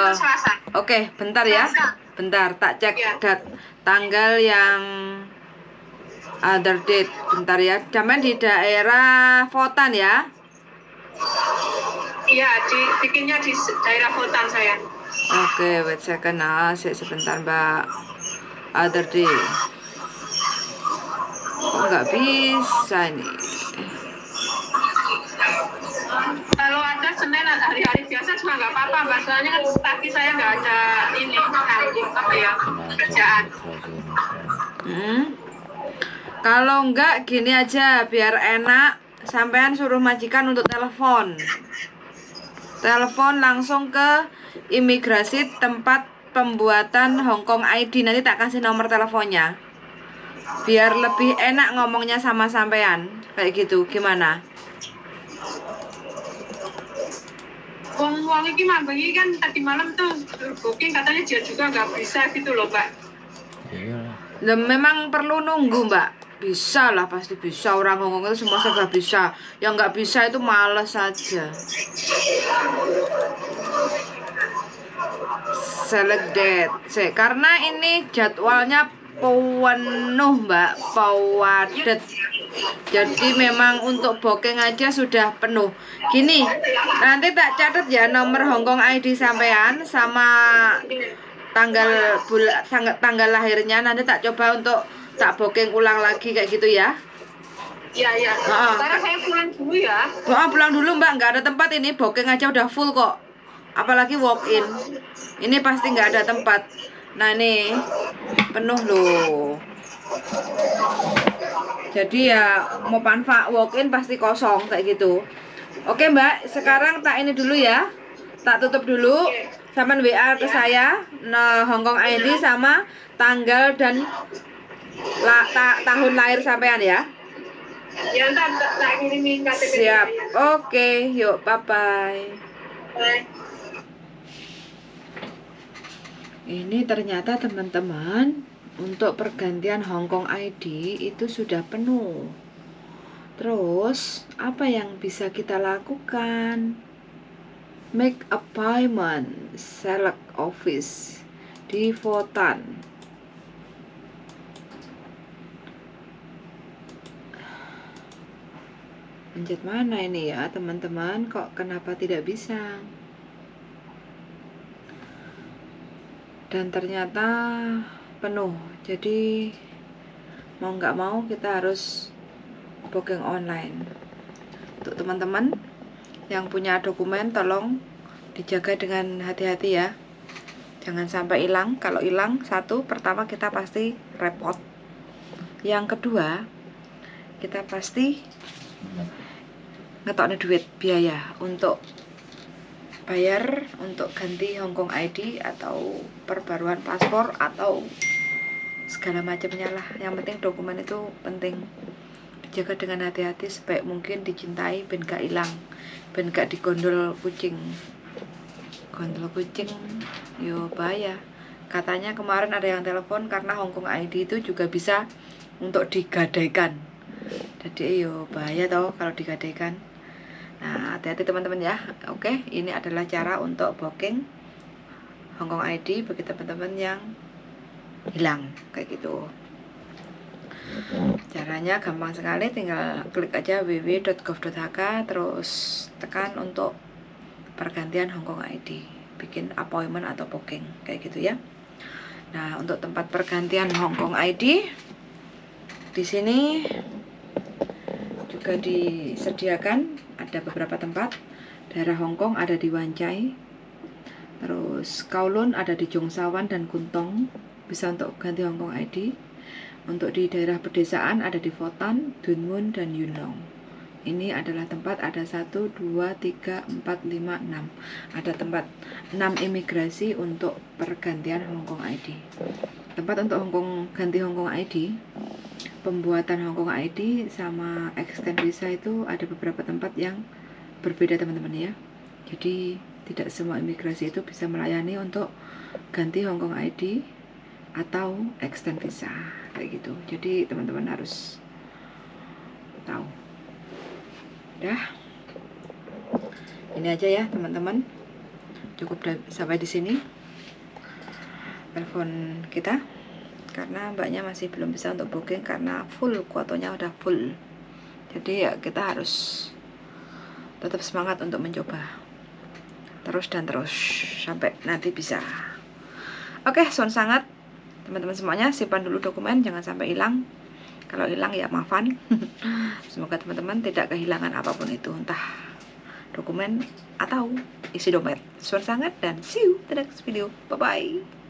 itu Selasa. Oke, bentar ya. Selasa. Bentar, tak cek Ya. tanggal yang other date. Bentar ya. Zaman di daerah Votan ya. Iya, bikinnya di daerah Votan saya. Oke, wait second. Sebentar Mbak. Other day. Kok nggak bisa nih? Kalau ada Senin hari-hari biasa juga nggak apa-apa, Mbak. Soalnya kan tadi saya nggak ada ini apa ya kerjaan. Kalau enggak gini aja biar enak, sampean suruh majikan untuk telepon langsung ke imigrasi tempat pembuatan Hongkong ID. Nanti tak kasih nomor teleponnya biar lebih enak ngomongnya sama sampean kayak gitu. Gimana? Wong iki mambeng iki kan tadi malam tuh booking katanya dia juga nggak bisa gitu loh, Mbak. Loh, memang perlu nunggu Mbak. Bisa lah, pasti bisa. Orang Hongkong itu semua serba bisa. Yang nggak bisa itu males saja. Select date. Karena ini jadwalnya penuh Mbak, padat. Jadi memang untuk booking aja sudah penuh. Gini, nanti tak catat ya nomor Hongkong ID sampean sama tanggal lahirnya. Nanti tak coba untuk tak booking ulang lagi kayak gitu ya. Iya. Sekarang saya pulang dulu ya. Pulang dulu Mbak, nggak ada tempat ini, booking aja udah full kok. Apalagi walk in. Ini pasti nggak ada tempat. Nah ini penuh loh. Jadi ya mau walk in pasti kosong kayak gitu. Oke Mbak, sekarang tak ini dulu ya. Tak tutup dulu. Sama WA ke saya, Hongkong ID sama tanggal dan tahun lahir sampean ya. Ya ntar tak kirimin KTP. Siap. Oke, yuk bye-bye. Ini ternyata teman-teman untuk pergantian Hongkong ID itu sudah penuh. Terus apa yang bisa kita lakukan? Make appointment, select office di Votan. Pencet mana ini ya teman-teman? Kok kenapa tidak bisa? Dan ternyata penuh. Jadi mau nggak mau kita harus booking online. Untuk teman-teman yang punya dokumen tolong dijaga dengan hati-hati ya. Jangan sampai hilang. Kalau hilang, satu, pertama kita pasti repot. Yang kedua, kita pasti ngetoknya duit biaya untuk bayar untuk ganti Hongkong ID atau perbaruan paspor atau segala macamnya lah. Yang penting dokumen itu penting dijaga dengan hati-hati sebaik mungkin, dicintai ben gak hilang, ben gak digondol kucing. Gondol kucing yo bahaya. Katanya kemarin ada yang telepon karena Hongkong ID itu juga bisa untuk digadaikan. Jadi yo bahaya tau kalau digadaikan. Nah, hati-hati teman-teman ya. Oke, ini adalah cara untuk booking Hongkong ID bagi teman-teman yang hilang kayak gitu. Caranya gampang sekali, tinggal klik aja www.gov.hk terus tekan untuk pergantian Hongkong ID, bikin appointment atau booking kayak gitu ya. Nah, untuk tempat pergantian Hongkong ID di sini juga disediakan ada beberapa tempat. Daerah Hongkong ada di Wan Chai, terus Kowloon ada di Cheung Sha Wan dan Kwun Tong, bisa untuk ganti Hongkong ID. Untuk di daerah pedesaan ada di Votan, Dun Mun dan Yuen Long. Ini adalah tempat ada 1, 2, 3, 4, 5, 6. Ada tempat 6 imigrasi untuk pergantian Hongkong ID. Tempat untuk ganti Hongkong ID, pembuatan Hongkong ID sama extend visa itu ada beberapa tempat yang berbeda teman-teman ya. Jadi tidak semua imigrasi itu bisa melayani untuk ganti Hongkong ID atau extend visa kayak gitu. Jadi teman-teman harus tahu. Dah, ini aja ya teman-teman. cukup sampai di sini telepon kita, karena mbaknya masih belum bisa untuk booking karena full, kuotanya udah full. Jadi ya kita harus tetap semangat untuk mencoba terus dan terus sampai nanti bisa. Oke, sound sangat teman-teman semuanya, simpan dulu dokumen, jangan sampai hilang. Kalau hilang ya maafan. Semoga teman-teman tidak kehilangan apapun itu, entah dokumen atau isi dompet. Sound sangat, dan see you the next video. Bye bye.